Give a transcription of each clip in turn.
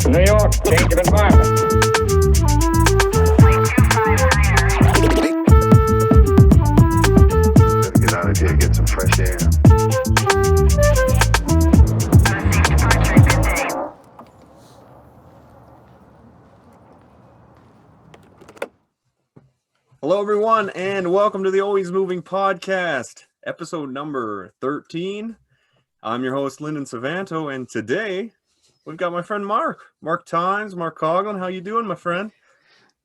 New York, change of environment. Get out of here, get some fresh air. Hello, everyone, and welcome to the Always Moving Podcast, episode number 13. I'm your host, Lyndon Suvanto, and today we've got my friend Mark Times, Mark Coughlin. How you doing, my friend?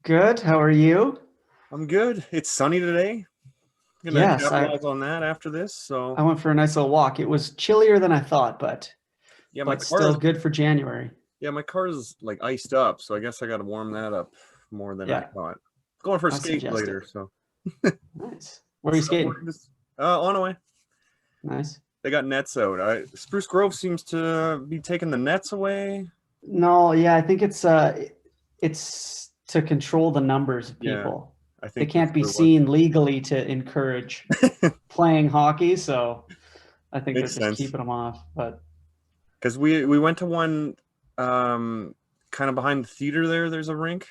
Good. How are you? I'm good. It's sunny today. I'm gonna Yes, capitalize on that after this. So I went for a nice little walk. It was chillier than I thought, but my still good for January. my car is like iced up, so I guess I got to warm that up more than I thought. Going for a skate later, so nice. Where are you skating? On the way. Nice. They got nets out. Spruce Grove seems to be taking the nets away. No, yeah, I think it's to control the numbers of people. I think they can't be seen legally to encourage playing hockey, so I think they're just keeping them off. But because we went to one kind of behind the theater there's a rink.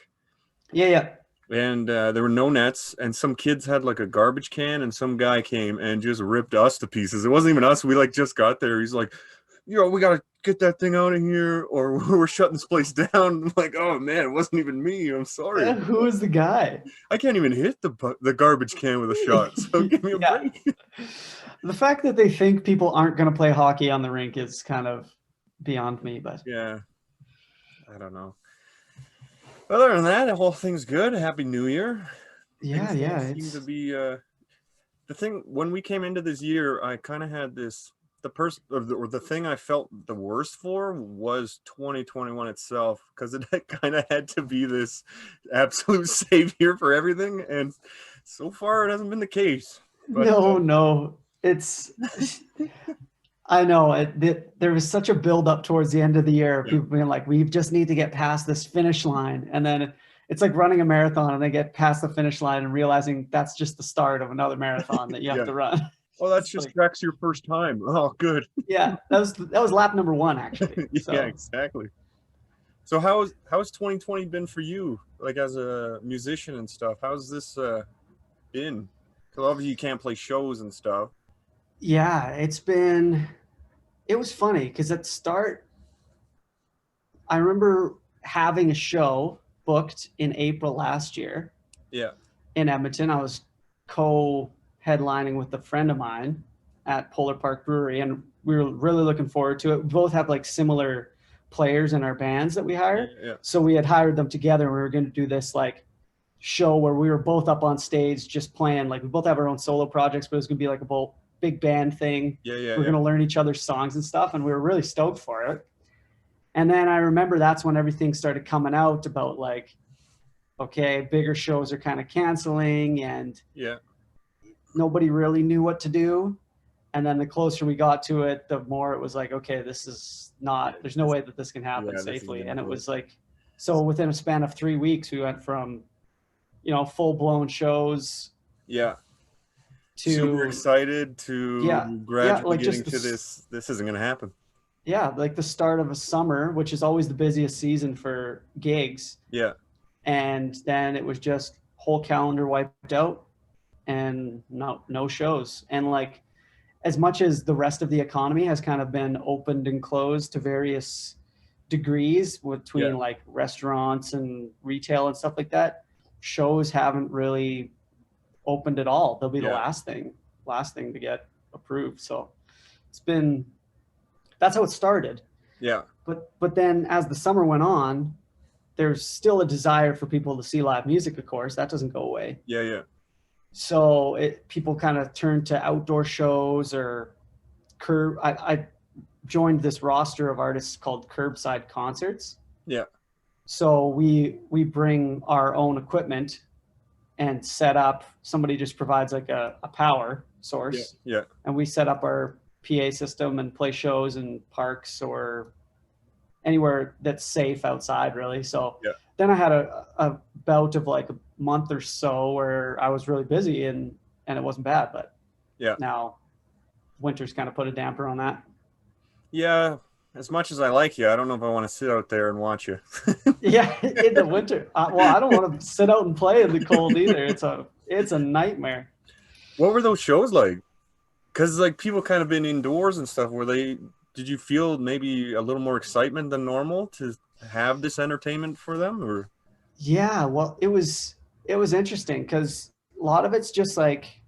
Yeah. And there were no nets, and some kids had like a garbage can, and some guy came and just ripped us to pieces. It wasn't even us. We like just got there. He's like, we got to get that thing out of here or we're shutting this place down. I'm like, oh man, it wasn't even me. I'm sorry. Yeah, who was the guy? I can't even hit the garbage can with a shot. So give me a break. The fact that they think people aren't going to play hockey on the rink is kind of beyond me, but yeah, I don't know. Other than that, the whole thing's good. Happy New Year. Yeah. Seems to be the thing. When we came into this year, I kind of had this. The thing I felt the worst for was 2021 itself, because it kind of had to be this absolute savior for everything, and so far it hasn't been the case. But, no, it's. I know there was such a build up towards the end of the year. People being like, we just need to get past this finish line. And then it's like running a marathon and they get past the finish line and realizing that's just the start of another marathon that you have to run. Well, that's just tracks your first time. Oh, good. Yeah, that was lap number 1, actually. So. Yeah, exactly. So how's 2020 been for you, like as a musician and stuff? How's this been? Because obviously you can't play shows and stuff. Yeah, it was funny because at the start, I remember having a show booked in April last year. Yeah. In Edmonton. I was co-headlining with a friend of mine at Polar Park Brewery, and we were really looking forward to it. We both have like similar players in our bands that we hire. Yeah. So we had hired them together, and we were going to do this like show where we were both up on stage just playing. Like we both have our own solo projects, but it was going to be like a big band thing. Yeah. We're going to learn each other's songs and stuff, and we were really stoked for it. And then I remember that's when everything started coming out about like, okay, bigger shows are kind of canceling, and nobody really knew what to do. And then the closer we got to it, the more it was like, okay, there's no way that this can happen safely. And it was like, so within a span of 3 weeks, we went from, full blown shows. Yeah. To super excited to gradually getting to this isn't going to happen. Yeah, like the start of a summer, which is always the busiest season for gigs. Yeah. And then it was just whole calendar wiped out and no shows. And like, as much as the rest of the economy has kind of been opened and closed to various degrees between like restaurants and retail and stuff like that, shows haven't really opened at all. They'll be the last thing to get approved. So that's how it started. Yeah. But then as the summer went on, there's still a desire for people to see live music, of course. That doesn't go away. Yeah. So people kind of turned to outdoor shows or I joined this roster of artists called Curbside Concerts. Yeah. So we bring our own equipment and set up. Somebody just provides like a power source. Yeah. And we set up our PA system and play shows in parks or anywhere that's safe outside, really. So then I had a bout of like a month or so where I was really busy and it wasn't bad, but now winter's kind of put a damper on that. Yeah, As much as I like you, I don't know if I want to sit out there and watch you. Yeah, in the winter. Well, I don't want to sit out and play in the cold either. It's a nightmare. What were those shows like? Because like people kind of been indoors and stuff. Did you feel maybe a little more excitement than normal to have this entertainment for them, or? Yeah, well, it was interesting because a lot of it's just like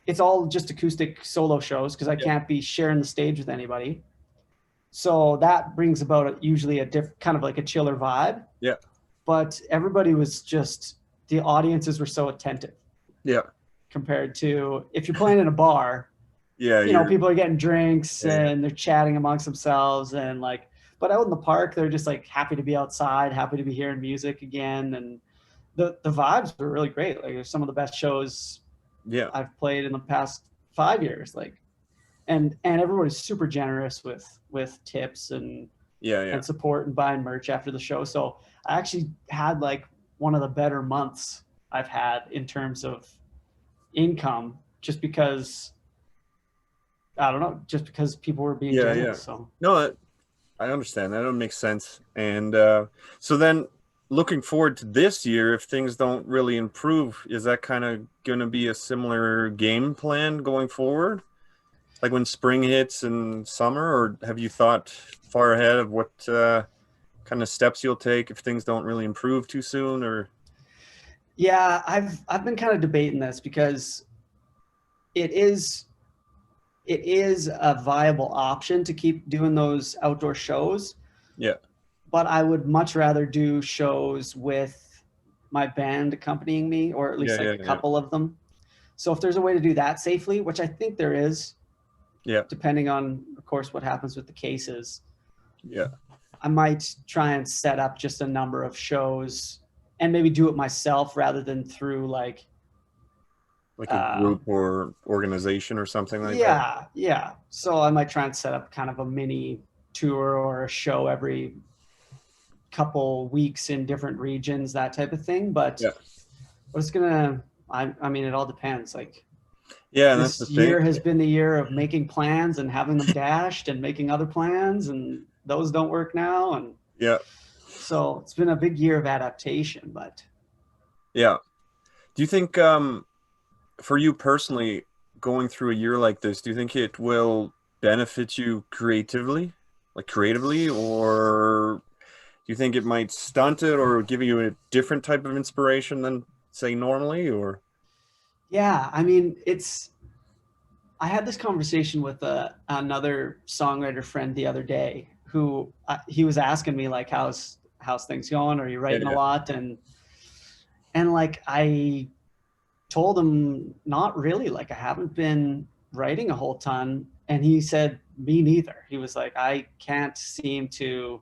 it's all just acoustic solo shows because I Yeah. can't be sharing the stage with anybody. So that brings about usually a different kind of like a chiller vibe. Yeah. But everybody was just the audiences were so attentive Yeah. compared to if you're playing in a bar, Yeah. people are getting drinks Yeah. and they're chatting amongst themselves and like, but out in the park, they're just like happy to be outside, happy to be hearing music again. And the vibes were really great. Like they're some of the best shows Yeah. I've played in the past 5 years. Like, and everybody's super generous with tips and Yeah. support and buying merch after the show. So I actually had like one of the better months I've had in terms of income, just because I don't know, just because people were being Yeah. generous. So No, I understand. That makes sense. And so then looking forward to this year, if things don't really improve, is that kind of going to be a similar game plan going forward? Like when spring hits and summer, or have you thought far ahead of what kind of steps you'll take if things don't really improve too soon? Or yeah, I've been kind of debating this because it is a viable option to keep doing those outdoor shows. yeah, But I would much rather do shows with my band accompanying me, or at least like a couple of them. So if there's a way to do that safely, which I think there is, yeah, depending on, of course, what happens with the cases, yeah, I might try and set up just a number of shows and maybe do it myself rather than through like a group or organization or something like that. yeah. So I might try and set up kind of a mini tour or a show every couple weeks in different regions, that type of thing. But Yeah, it's gonna, I mean, it all depends. Like yeah, and that's the this year thing. has been the year of making plans and having them dashed and making other plans, and those don't work now. And Yeah, so it's been a big year of adaptation. But yeah. Do you think for you personally, going through a year like this, do you think it will benefit you creatively, or do you think it might stunt it or give you a different type of inspiration than say normally? Or yeah, I mean, I had this conversation with another songwriter friend the other day who he was asking me like, how's things going? Are you writing a lot? And like, I told him not really, like I haven't been writing a whole ton. And he said, me neither. He was like, I can't seem to,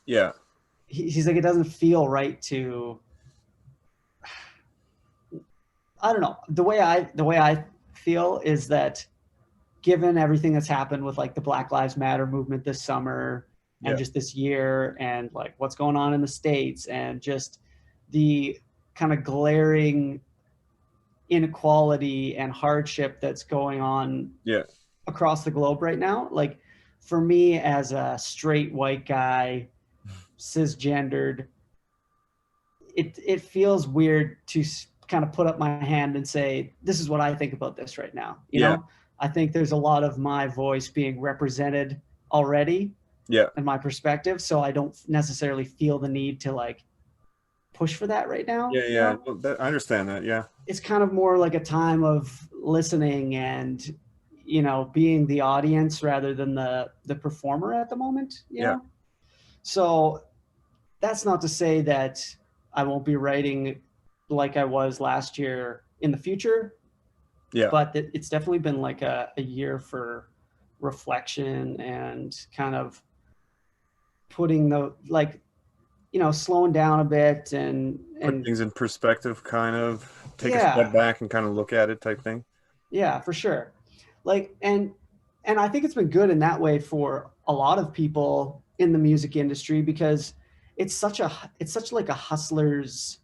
yeah, he's like, it doesn't feel right to, I don't know. The way I feel is that given everything that's happened with like the Black Lives Matter movement this summer and just this year and like what's going on in the States and just the kind of glaring inequality and hardship that's going on across the globe right now. Like for me as a straight white guy, cisgendered, it feels weird to kind of put up my hand and say, this is what I think about this right now. You know, I think there's a lot of my voice being represented already in my perspective. So I don't necessarily feel the need to like push for that right now. Yeah. Well, I understand that. Yeah. It's kind of more like a time of listening and, being the audience rather than the performer at the moment, you know? So that's not to say that I won't be writing like I was last year in the future. Yeah. But it's definitely been like a year for reflection and kind of putting slowing down a bit and Put things in perspective, kind of take a Yeah. step back and kind of look at it type thing. Yeah, for sure. Like, and I think it's been good in that way for a lot of people in the music industry because it's such like a hustler's,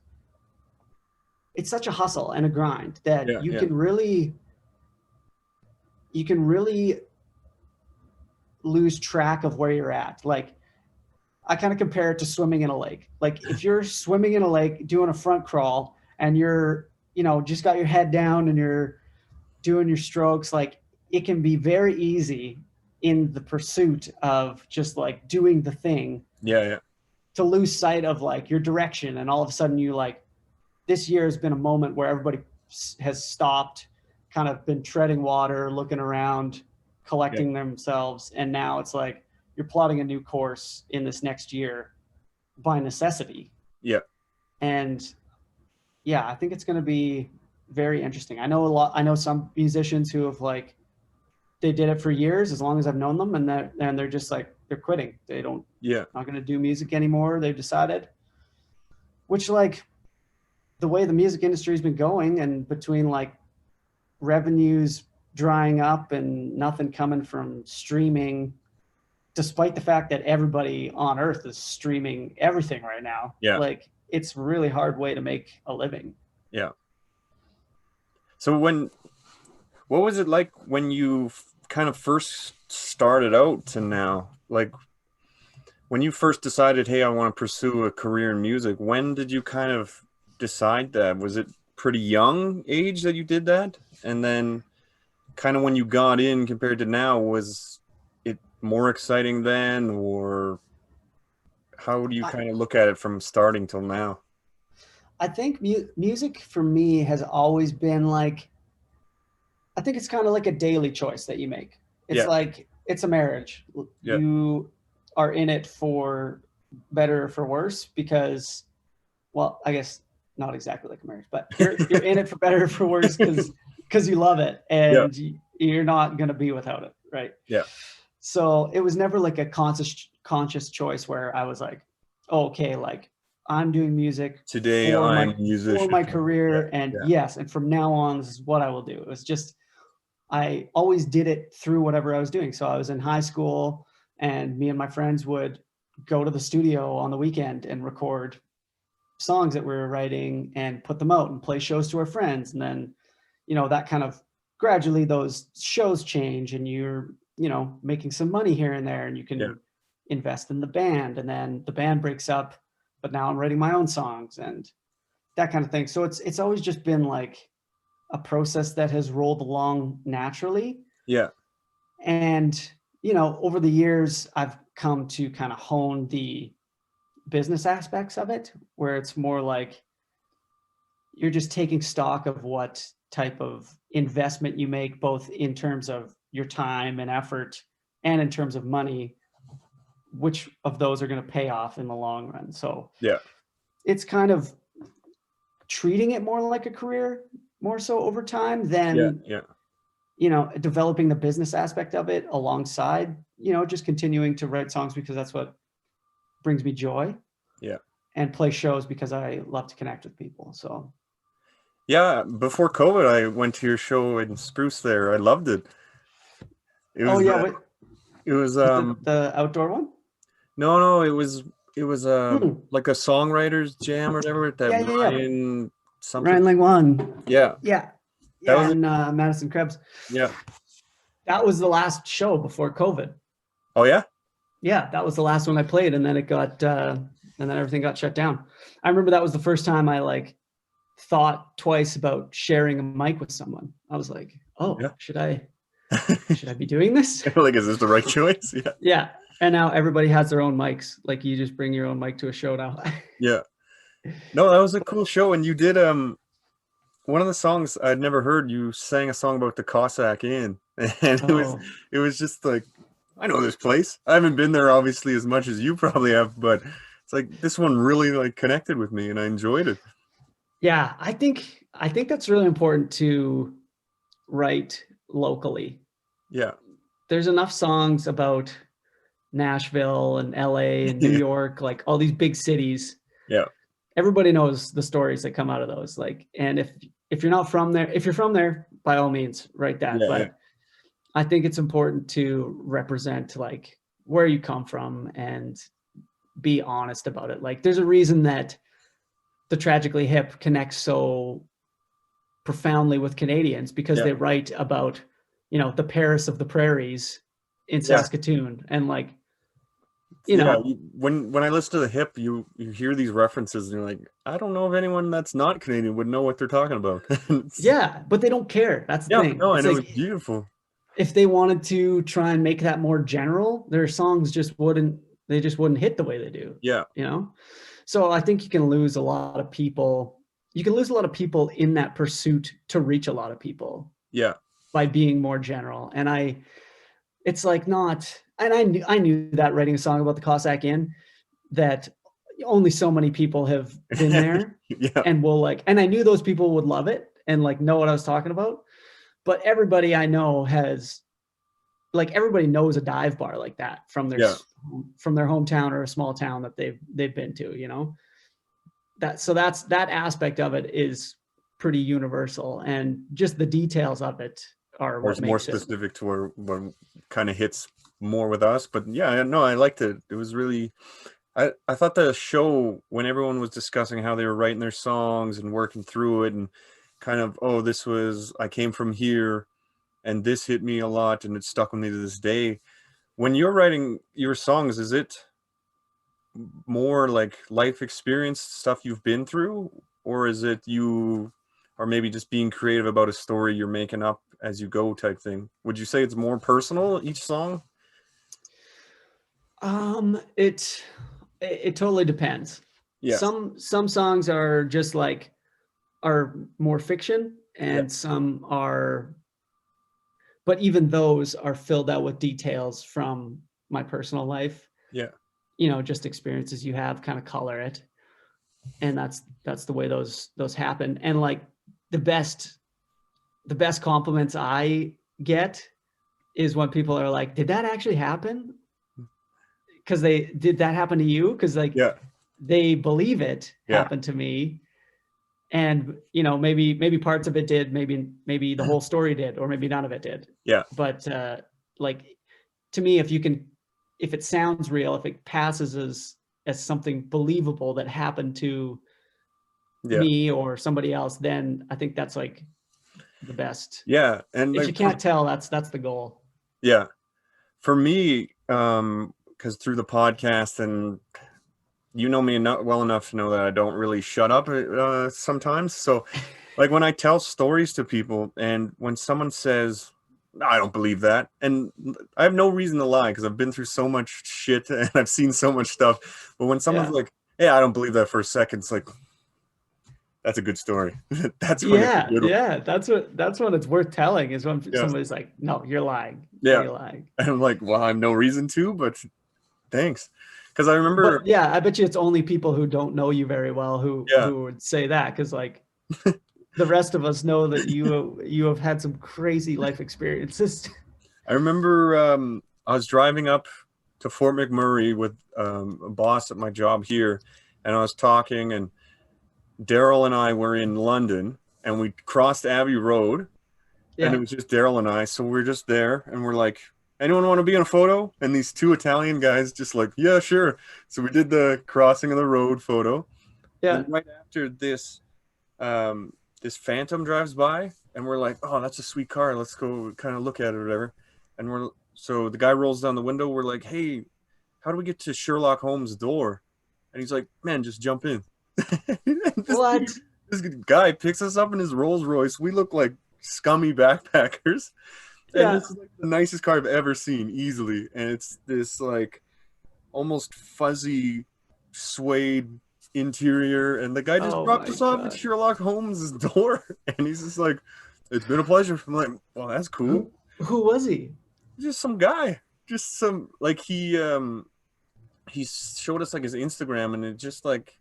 it's such a hustle and a grind that you can really lose track of where you're at. Like, I kind of compare it to swimming in a lake. Like, if you're swimming in a lake doing a front crawl and you're, you know, just got your head down and you're doing your strokes, like, it can be very easy in the pursuit of just like doing the thing. Yeah. To lose sight of like your direction. And all of a sudden you like, this year has been a moment where everybody has stopped, kind of been treading water, looking around, collecting themselves. And now it's like, you're plotting a new course in this next year by necessity. Yeah. And yeah, I think it's going to be very interesting. I know some musicians who have like, they did it for years, as long as I've known them, and they're just like, they're quitting. They don't, not going to do music anymore. They've decided, which like the way the music industry has been going, and between like revenues drying up and nothing coming from streaming, despite the fact that everybody on earth is streaming everything right now. Yeah. Like, it's a really hard way to make a living. Yeah. So what was it like when you kind of first started out to now? Like, when you first decided, hey, I want to pursue a career in music, when did you kind of decide that? Was it pretty young age that you did that? And then kind of when you got in compared to now, was it more exciting then, or how do you kind of look at it from starting till now? I think music for me has always been like, I think it's kind of like a daily choice that you make. It's like, it's a marriage. You are in it for better or for worse because, well, I guess not exactly like a marriage, but you're in it for better or for worse because you love it and you're not going to be without it. Right. Yeah. So it was never like a conscious choice where I was like, oh, okay, like I'm doing music today for I'm a musician for my career. Yes. And from now on, this is what I will do. It was just, I always did it through whatever I was doing. So I was in high school and me and my friends would go to the studio on the weekend and record songs that we were writing and put them out and play shows to our friends. And then, you know, that kind of gradually those shows change and you're, you know, making some money here and there and you can invest in the band, and then the band breaks up, but now I'm writing my own songs and that kind of thing. So it's always just been like a process that has rolled along naturally. Yeah. And, you know, over the years, I've come to kind of hone the business aspects of it, where it's more like you're just taking stock of what type of investment you make, both in terms of your time and effort and in terms of money, which of those are going to pay off in the long run. So it's kind of treating it more like a career, more so over time than, you know, developing the business aspect of it alongside, you know, just continuing to write songs because that's what brings me joy. Yeah. And play shows because I love to connect with people. So. Yeah. Before COVID, I went to your show in Spruce there. I loved it. It was, it was, the outdoor one? No, it was like a songwriters jam or whatever. That Ryan something. Ryan Langwan. Yeah. That was in Madison Krebs. Yeah. That was the last show before COVID. Oh yeah? Yeah, that was the last one I played, and then it got and then everything got shut down. I remember that was the first time I like thought twice about sharing a mic with someone. I was like, oh, should I be doing this? Like, is this the right choice? Yeah. Yeah. And now everybody has their own mics. Like, you just bring your own mic to a show now. Yeah. No, that was a cool show. And you did one of the songs I'd never heard, you sang a song about the Cossack Inn. And it was just like, I know this place. I haven't been there obviously as much as you probably have, but it's like this one really like connected with me and I enjoyed it. Yeah, I think that's really important to write locally. Yeah. There's enough songs about Nashville and LA and New York, like all these big cities. Yeah. Everybody knows the stories that come out of those. Like, and if you're not from there, if you're from there, by all means, write that. But I think it's important to represent like where you come from and be honest about it. Like, there's a reason that the Tragically Hip connects so profoundly with Canadians, because they write about, you know, the Paris of the prairies in Saskatoon, and like, you know, when I listen to the hip, you hear these references and you're like, I don't know if anyone that's not Canadian would know what they're talking about. Yeah, but they don't care. That's the thing. No, it's and like, it was beautiful. If they wanted to try and make that more general, their songs just wouldn't hit the way they do. Yeah. You know? So I think you can lose a lot of people. You can lose a lot of people in that pursuit to reach a lot of people. Yeah. By being more general. And it's like not, and I knew that writing a song about the Cossack Inn, that only so many people have been there. And will like, and I knew those people would love it and like know what I was talking about. But everybody I know has, like, everybody knows a dive bar like that from their hometown or a small town that they've been to, you know. That aspect of it is pretty universal, and just the details of it are what makes more specific to where kind of hits more with us. But yeah, no, I liked it. It was really, I thought the show, when everyone was discussing how they were writing their songs and working through it, and kind of, oh, I came from here and this hit me a lot and it stuck with me to this day. When you're writing your songs, is it more like life experience stuff you've been through, or is it you are maybe just being creative about a story you're making up as you go type thing? Would you say it's more personal, each song? It totally depends. Yeah. Some songs are just like, are more fiction, and some are, but even those are filled out with details from my personal life. Yeah. You know, just experiences you have kind of color it. And that's the way those happen. And like the best compliments I get is when people are like, did that actually happen? Because did that happen to you? Because like, they believe it happened to me. And, you know, maybe parts of it did, maybe the whole story did, or maybe none of it did. Yeah. But like, to me, if it sounds real, if it passes as something believable that happened to me or somebody else, then I think that's like the best. Yeah. And if you can't tell, that's the goal. Yeah. For me, because through the podcast, and you know me well enough to know that I don't really shut up sometimes. So like when I tell stories to people, and when someone says, I don't believe that, and I have no reason to lie because I've been through so much shit and I've seen so much stuff. But when someone's like, hey, I don't believe that for a second, it's like, that's a good story. That's when that's when it's worth telling, is when somebody's like, no, you're lying. Yeah. You're lying. And I'm like, well, I have no reason to, but thanks. Because I remember, I bet you it's only people who don't know you very well who would say that, because like the rest of us know that you have had some crazy life experiences. I remember I was driving up to Fort McMurray with a boss at my job here, and I was talking, and Daryl and I were in London, and we crossed Abbey Road, and it was just Daryl and I. So we're just there, and we're like, anyone want to be in a photo? And these two Italian guys just like, yeah, sure. So we did the crossing of the road photo. Yeah. And right after this, this Phantom drives by, and we're like, oh, that's a sweet car. Let's go kind of look at it or whatever. And so the guy rolls down the window. We're like, hey, how do we get to Sherlock Holmes' door? And he's like, man, just jump in. This guy picks us up in his Rolls Royce. We look like scummy backpackers. And this is like the nicest car I've ever seen, easily. And it's this like almost fuzzy suede interior. And the guy just dropped us off at Sherlock Holmes' door. And he's just like, it's been a pleasure. I'm like, well, that's cool. Who was he? Just some guy. Just some, like, he showed us like his Instagram, and it just like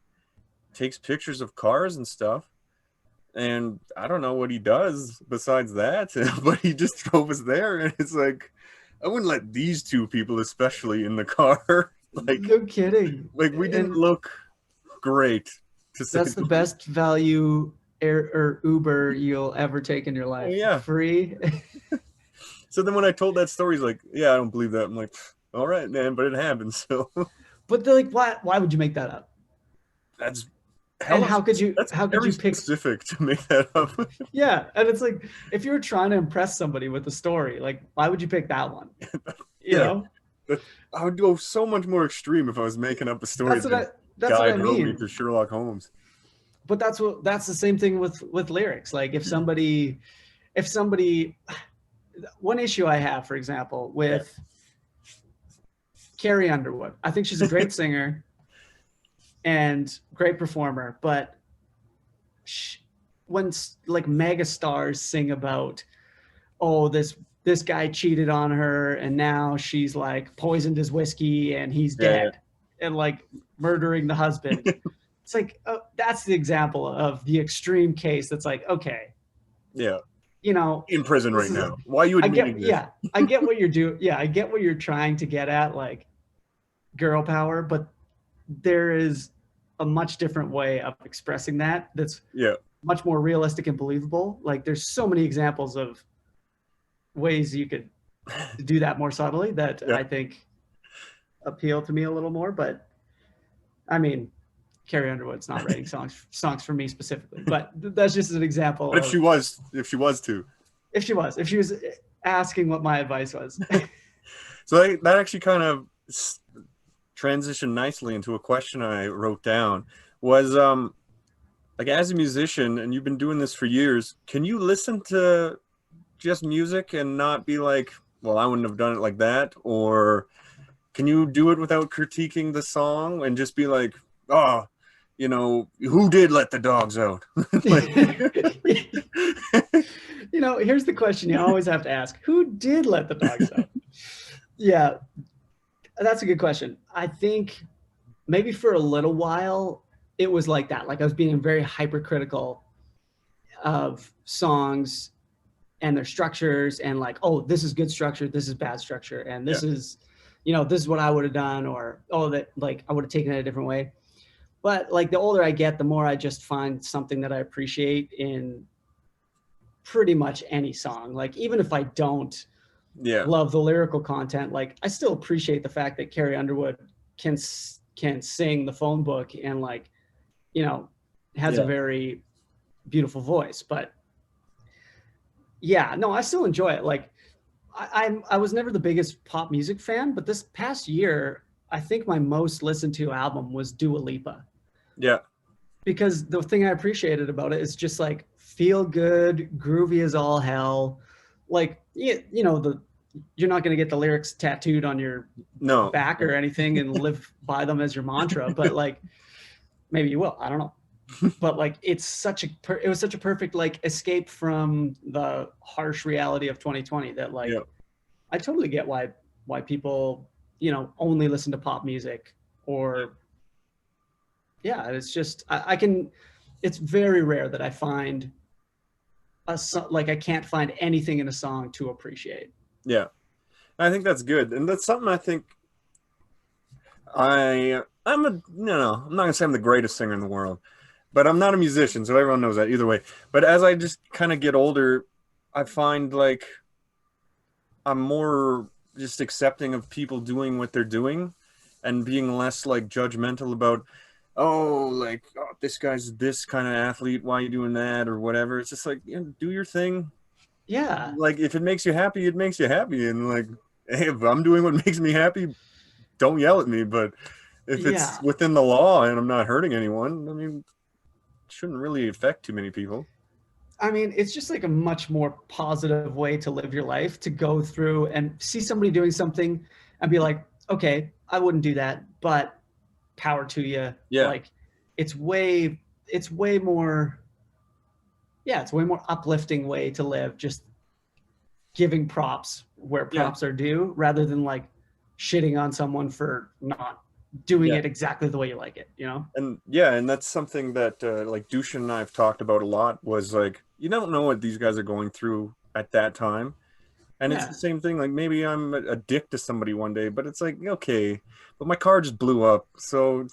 takes pictures of cars and stuff. And I don't know what he does besides that, but he just drove us there. And it's like, I wouldn't let these two people, especially in the car, like, no kidding. Like, we didn't look great. That's the best value air or Uber you'll ever take in your life. Yeah. Free. So then when I told that story, he's like, yeah, I don't believe that. I'm like, all right, man, but it happened. So, but they're like, why would you make that up? How could you pick specific to make that up? Yeah. And it's like, if you're trying to impress somebody with a story, like, why would you pick that one? you know? I would go so much more extreme if I was making up a story that that's what I wrote me mean. to Sherlock Holmes. But that's the same thing with lyrics. Like if somebody, one issue I have, for example, with Carrie Underwood, I think she's a great singer and great performer, but when like mega stars sing about, oh, this guy cheated on her and now she's like poisoned his whiskey and he's dead and like murdering the husband. It's like, that's the example of the extreme case. That's like, okay, you know, in prison right now. Why are you admitting this? I get what you're doing. Yeah, I get what you're trying to get at, like girl power, but there is a much different way of expressing that. That's much more realistic and believable. Like there's so many examples of ways you could do that more subtly that I think appeal to me a little more. But I mean, Carrie Underwood's not writing songs for me specifically, but that's just an example. But if she was asking what my advice was. So that actually kind of transitioned nicely into a question I wrote down. Was like, as a musician, and you've been doing this for years, can you listen to just music and not be like, well, I wouldn't have done it like that? Or can you do it without critiquing the song and just be like, oh, you know, who did let the dogs out? You know, here's the question you always have to ask: who did let the dogs out? Yeah, that's a good question. I think maybe for a little while it was like that. Like I was being very hypercritical of songs and their structures, and like, oh, this is good structure, this is bad structure, and this is, you know, this is what I would have done, or oh, that like I would have taken it a different way. But like the older I get, the more I just find something that I appreciate in pretty much any song. Like even if I don't love the lyrical content, like I still appreciate the fact that Carrie Underwood can sing the phone book and like, you know, has a very beautiful voice. But yeah, no, I still enjoy it. Like I was never the biggest pop music fan, but this past year, I think my most listened to album was Dua Lipa. Yeah. Because the thing I appreciated about it is just like feel good, groovy as all hell. Like, you know, you're not going to get the lyrics tattooed on your back or anything and live by them as your mantra, but like maybe you will, I don't know. But like it was such a perfect like escape from the harsh reality of 2020 that like I totally get why people, you know, only listen to pop music or it's just it's very rare that I find like I can't find anything in a song to appreciate. Yeah, I think that's good, and that's something I think I'm not gonna say I'm the greatest singer in the world, but I'm not a musician, so everyone knows that either way. But as I just kind of get older, I find like I'm more just accepting of people doing what they're doing and being less like judgmental about, this guy's this kind of athlete, why are you doing that or whatever. It's just like, do your thing. Yeah. Like if it makes you happy, it makes you happy. And like, hey, if I'm doing what makes me happy, don't yell at me. But if it's within the law and I'm not hurting anyone, I mean, it shouldn't really affect too many people. I mean, it's just like a much more positive way to live your life, to go through and see somebody doing something and be like, okay, I wouldn't do that, but power to you. Yeah. Like it's way more uplifting way to live, just giving props where props are due rather than like shitting on someone for not doing it exactly the way you like it, you know? And that's something that like Dushan and I have talked about a lot, was like, you don't know what these guys are going through at that time. And it's the same thing, like maybe I'm a dick to somebody one day, but it's like, okay, but my car just blew up, so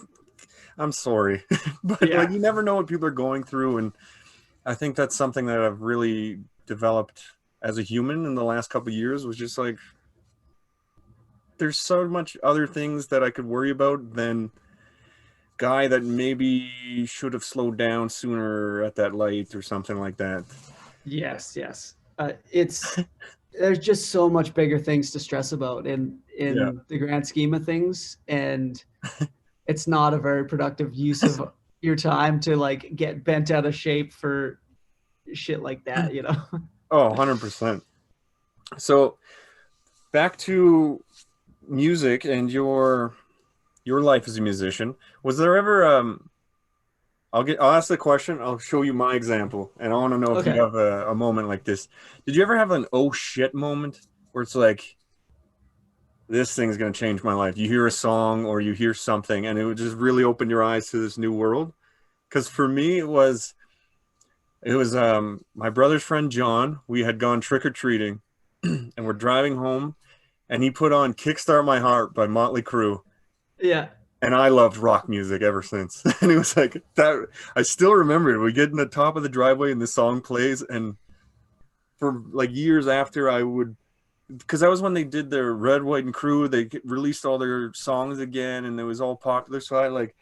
I'm sorry. But like, you never know what people are going through, and I think that's something that I've really developed as a human in the last couple of years, was just like, there's so much other things that I could worry about than guy that maybe should have slowed down sooner at that light or something like that. Yes. There's just so much bigger things to stress about, and in the grand scheme of things, and it's not a very productive use of your time to like get bent out of shape for shit like that, you know? Oh, 100%. So back to music and your life as a musician. Was there ever I'll ask the question, I'll show you my example, and I want to know if you Okay. have a moment like this. Did you ever have an oh shit moment where it's like, this thing's gonna change my life? You hear a song or you hear something and it would just really open your eyes to this new world? Because for me it was my brother's friend John. We had gone trick-or-treating and we're driving home and he put on Kickstart My Heart by Motley Crue. Yeah. And I loved rock music ever since. And it was like that. I still remember it. We get in the top of the driveway and the song plays. And for like years after, I would, because that was when they did their Red, White, and Crew. They released all their songs again, and it was all popular. So I like,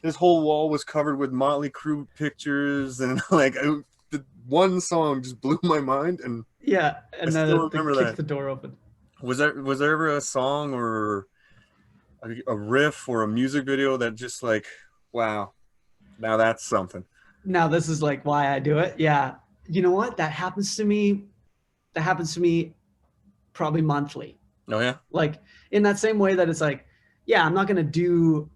this whole wall was covered with Motley Crue pictures, and like the one song just blew my mind. And Yeah, and I then still they remember kicked that. the door open. Was there ever a song or a riff or a music video that just like, wow, now that's something? Now this is like why I do it. Yeah. You know what? That happens to me probably monthly. Oh yeah. Like in that same way that it's like, yeah, I'm not going to do,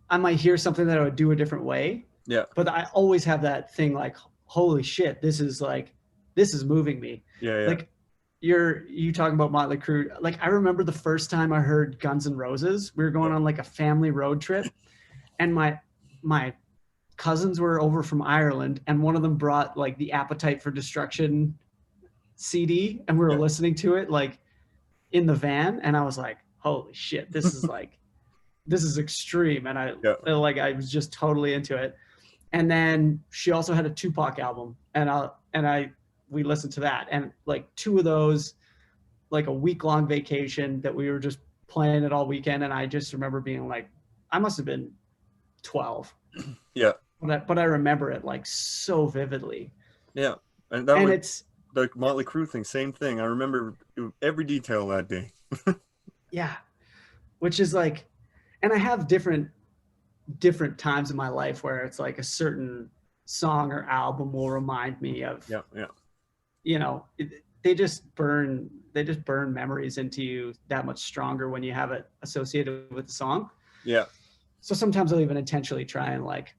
I might hear something that I would do a different way. Yeah. But I always have that thing like, holy shit, this is moving me. Yeah. Yeah. Like you talking about Motley Crue. Like I remember the first time I heard Guns N' Roses, we were going on like a family road trip, and my cousins were over from Ireland, and one of them brought like the Appetite for Destruction CD, and we were listening to it like in the van, and I was like, holy shit, this is like, this is extreme. And I was just totally into it. And then she also had a Tupac album, and we listened to that, and like two of those, like a week-long vacation that we were just playing it all weekend. And I just remember being like, I must have been 12. Yeah. But I remember it like so vividly. Yeah. And it's the Motley Crue thing, same thing. I remember every detail that day. Yeah. Which is like, and I have different times in my life where it's like a certain song or album will remind me of, you know, they just burn memories into you that much stronger when you have it associated with the song. Yeah. So sometimes I'll even intentionally try and like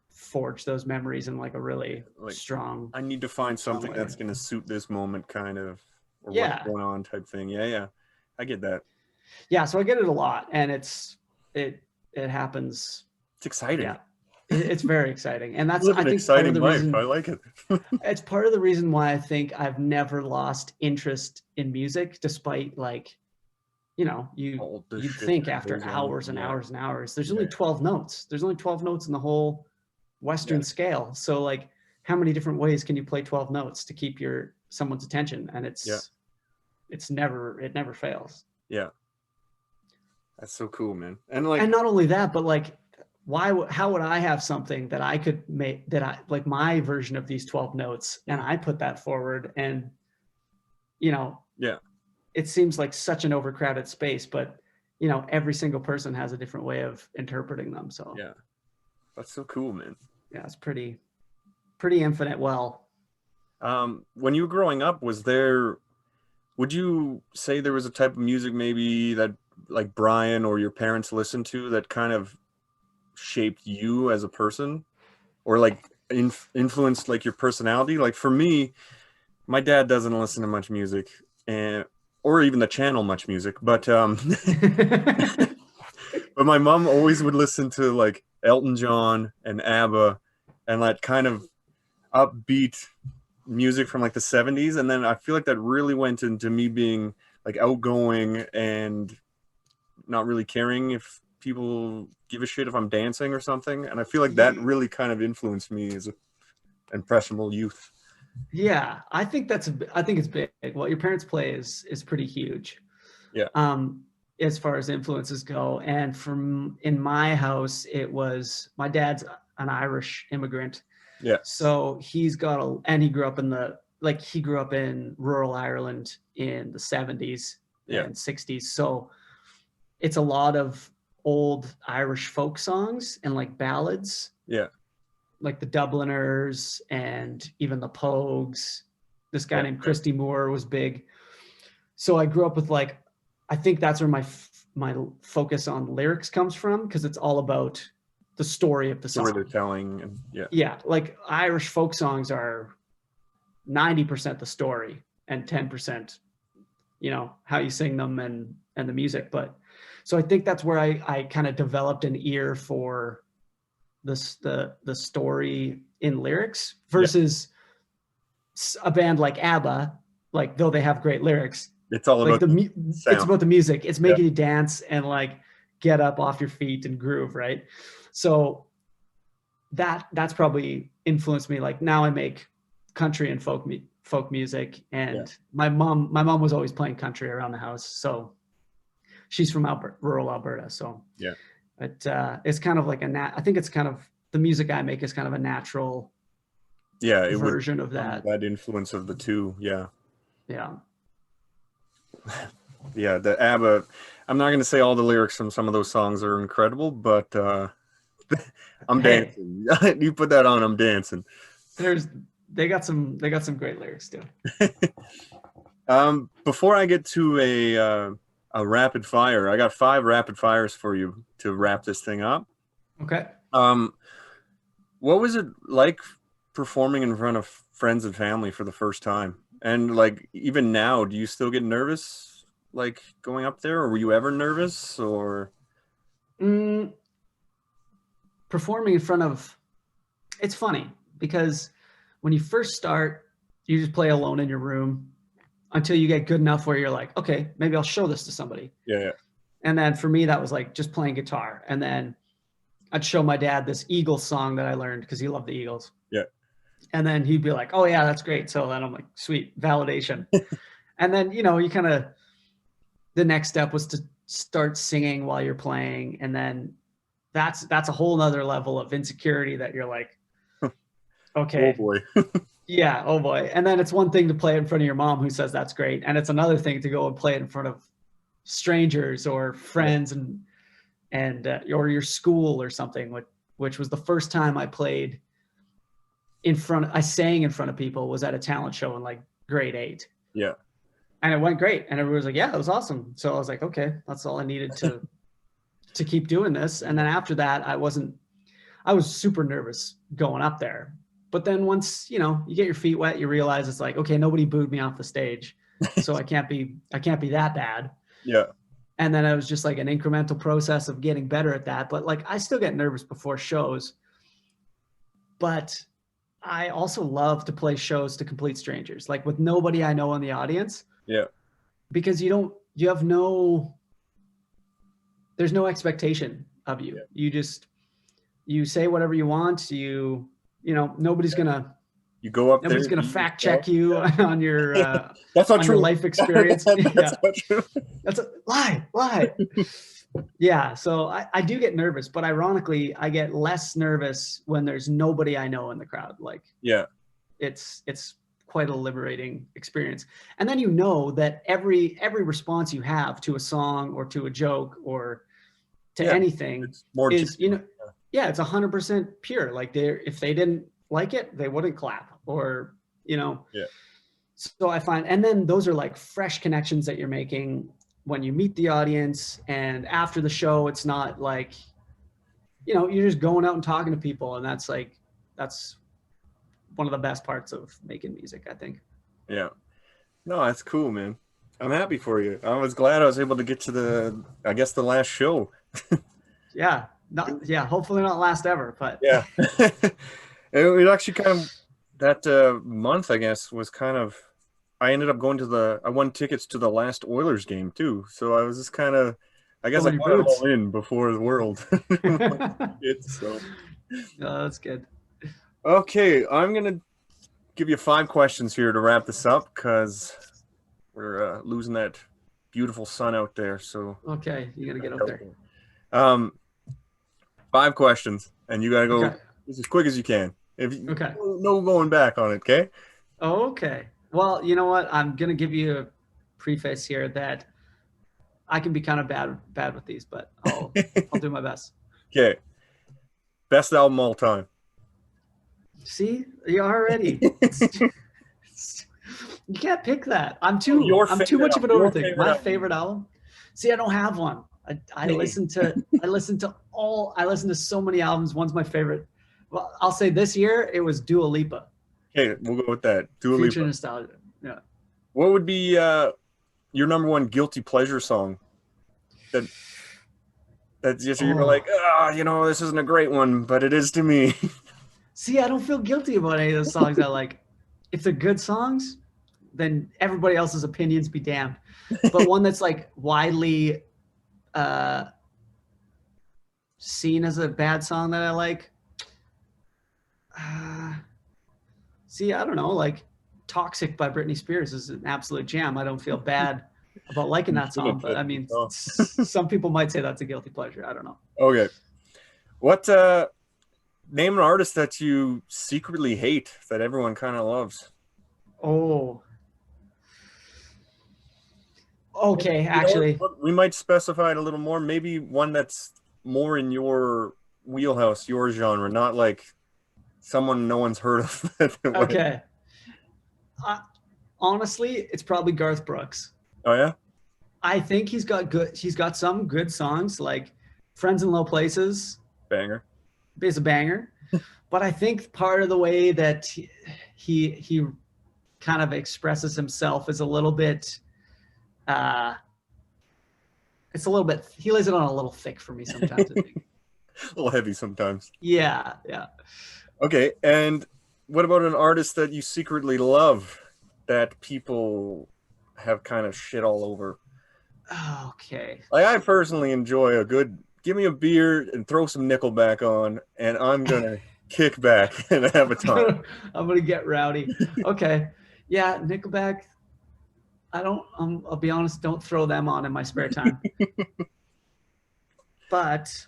forge those memories in like a really like strong, I need to find something that's going to suit this moment kind of, or what's going on type thing. Yeah. I get that. Yeah. So I get it a lot, and it happens. It's exciting. Yeah. It's very exciting. And that's, I think, exciting life. Reason, I like it. It's part of the reason why I think I've never lost interest in music, despite like, you know, you think after hours and hours and hours, there's only 12 notes. There's only 12 notes in the whole Western scale. So like, how many different ways can you play 12 notes to keep someone's attention? And it never fails. Yeah. That's so cool, man. And not only that, but like, how would I have something that I could make, that I like my version of these 12 notes, and I put that forward, and you know, it seems like such an overcrowded space, but you know, every single person has a different way of interpreting them. So yeah, that's so cool, man. Yeah, it's pretty infinite. Well, when you were growing up, would you say there was a type of music maybe that like Brian or your parents listened to that kind of shaped you as a person, or like influenced like your personality? Like for me, my dad doesn't listen to much music, or even the channel much music, but but my mom always would listen to like Elton John and ABBA and that kind of upbeat music from like the 70s. And then I feel like that really went into me being like outgoing and not really caring if people give a shit if I'm dancing or something. And I feel like that really kind of influenced me as an impressionable youth. Yeah, I think it's big. What your parents play is pretty huge. Yeah. As far as influences go. And in my house, it was, my dad's an Irish immigrant. Yeah. So he grew up in the like he grew up in rural Ireland in the 70s and 60s. So it's a lot of old Irish folk songs and like ballads. Yeah. Like the Dubliners and even the Pogues. This guy named Christy Moore was big. So I grew up with like, I think that's where my focus on lyrics comes from, because it's all about the story of the song. Story they're telling. And yeah, like Irish folk songs are 90% the story and 10%, you know, how you sing them and the music. But so I think that's where I kind of developed an ear for the story in lyrics versus a band like ABBA, like though they have great lyrics, it's all like about it's about the music. It's making you dance and like get up off your feet and groove, right? So that's probably influenced me. Like now I make country and folk music, and my mom was always playing country around the house. So she's from rural Alberta. So it's kind of like I think it's kind of, the music I make is kind of a natural version of that influence of the two. Yeah the ABBA, I'm not going to say all the lyrics from some of those songs are incredible, but I'm dancing. You put that on, I'm dancing. They got some great lyrics too. Before I get to a rapid fire, I got 5 rapid fires for you to wrap this thing up. Okay. What was it like performing in front of friends and family for the first time? And like, even now, do you still get nervous, like going up there, or were you ever nervous, or? Performing in front of, it's funny because when you first start, you just play alone in your room until you get good enough where you're like, okay, maybe I'll show this to somebody. Yeah. And then for me, that was like just playing guitar. And then I'd show my dad this Eagles song that I learned because he loved the Eagles. Yeah. And then he'd be like, oh yeah, that's great. So then I'm like, sweet, validation. And then, you know, you kind of, the next step was to start singing while you're playing. And then that's a whole nother level of insecurity that you're like, okay. Oh boy. Yeah. Oh boy. And then it's one thing to play it in front of your mom who says that's great. And it's another thing to go and play it in front of strangers or friends and or your school or something, which was the first time I played I sang in front of people, was at a talent show in like grade 8. Yeah. And it went great. And everyone was like, yeah, it was awesome. So I was like, okay, that's all I needed to keep doing this. And then after that, I was super nervous going up there. But then once, you know, you get your feet wet, you realize it's like, okay, nobody booed me off the stage. So I can't be that bad. Yeah. And then it was just like an incremental process of getting better at that. But like, I still get nervous before shows, but I also love to play shows to complete strangers, like with nobody I know in the audience. Yeah. Because there's no expectation of you. Yeah. You say whatever you want. You know, nobody's gonna fact check you on your that's not true. Your life experience. That's not true. That's a lie. Yeah. So I do get nervous, but ironically, I get less nervous when there's nobody I know in the crowd. Like, it's quite a liberating experience. And then you know that every response you have to a song or to a joke or to anything is, you know, it's 100% pure. Like if they didn't like it, they wouldn't clap, or, you know. Yeah. So I find, and then those are like fresh connections that you're making when you meet the audience. And after the show, it's not like, you know, you're just going out and talking to people. And that's one of the best parts of making music, I think. Yeah. No, that's cool, man. I'm happy for you. I was glad I was able to get to the last show. Yeah. Hopefully not last ever, but yeah. It actually kind of, that month, I guess, was kind of, I ended up going I won tickets to the last Oilers game too. So I was just kind of, I guess I got it all in before the world. So. No, that's good. Okay, I'm going to give you 5 questions here to wrap this up, because we're losing that beautiful sun out there. So okay, you got to get up there. 5 questions, and you got to go as quick as you can. No going back on it, okay? Okay. Well, you know what? I'm gonna give you a preface here that I can be kind of bad with these, but I'll do my best. Okay. Best album all time. See, you already. You can't pick that. I'm too much of an overthink. My favorite album. See, I don't have one. I listen to so many albums. One's my favorite. Well, I'll say this year it was Dua Lipa. Okay, we'll go with that. Dua Future Lipa. Nostalgia. Yeah. What would be your number one guilty pleasure song? That's just you're like, this isn't a great one, but it is to me. See, I don't feel guilty about any of those songs I like. If they're good songs, then everybody else's opinions be damned. But one that's like widely seen as a bad song that I like. See, I don't know, like Toxic by Britney Spears is an absolute jam. I don't feel bad about liking that song, but I mean, some people might say that's a guilty pleasure. I don't know. Okay. What, name an artist that you secretly hate that everyone kind of loves? Oh. Okay, actually. We might specify it a little more. Maybe one that's more in your wheelhouse, your genre, not like someone no one's heard of. Okay. Honestly, it's probably Garth Brooks. Oh yeah? I think he's got some good songs like Friends in Low Places. Banger. Is a banger. But I think part of the way that he kind of expresses himself is a little bit he lays it on a little thick for me sometimes. I think. A little heavy sometimes. Yeah. Okay, and what about an artist that you secretly love that people have kind of shit all over? Okay. Like I personally enjoy a good give me a beer and throw some Nickelback on, and I'm gonna kick back and have a time. I'm gonna get rowdy. Okay. Yeah, Nickelback. I'll be honest, don't throw them on in my spare time. But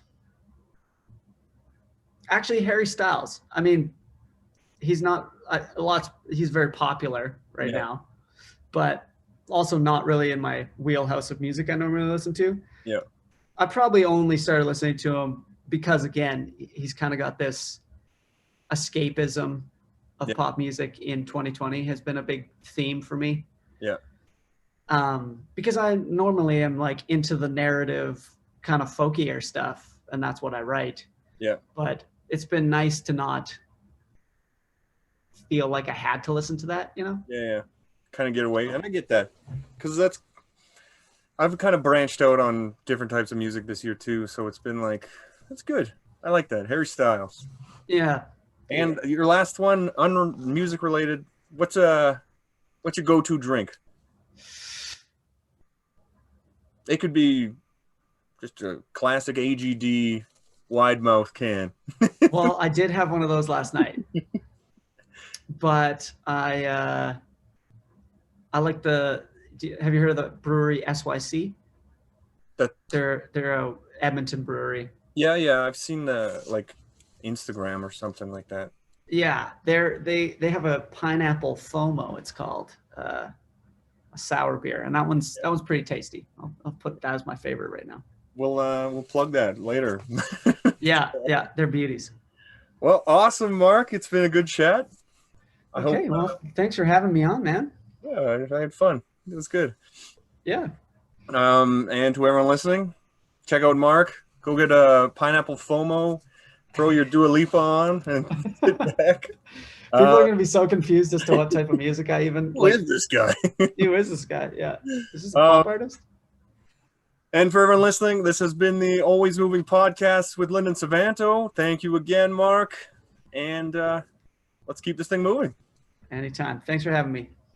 actually, Harry Styles. I mean, he's not he's very popular right now, but also not really in my wheelhouse of music I normally listen to. Yeah. I probably only started listening to him because, again, he's kind of got this escapism of pop music in 2020 has been a big theme for me. Yeah. Because I normally am like into the narrative kind of folkier stuff, and that's what I write. Yeah. But it's been nice to not feel like I had to listen to that, you know? Yeah. Kind of get away. And I get that. Because I've kind of branched out on different types of music this year too, so it's been like, that's good. I like that. Harry Styles. Yeah. And your last one, music related, what's your go-to drink? It could be just a classic AGD wide mouth can. Well, I did have one of those last night. But I like have you heard of the brewery SYC? They're a Edmonton brewery. Yeah, I've seen the like Instagram or something like that. Yeah, they have a pineapple FOMO, it's called, a sour beer, and that one's pretty tasty. I'll put that as my favorite right now. We'll plug that later. Yeah, they're beauties. Well, awesome, Mark. It's been a good chat. Well, thanks for having me on, man. Yeah, I had fun. It was good. Yeah. And to everyone listening, check out Mark. Go get a pineapple FOMO. Throw your Dua Lipa on and sit back. People are going to be so confused as to what type of music I even Who is this guy? Who is this guy? Yeah. Is this a pop artist? And for everyone listening, this has been the Always Moving Podcast with Lyndon Suvanto. Thank you again, Mark. And let's keep this thing moving. Anytime. Thanks for having me.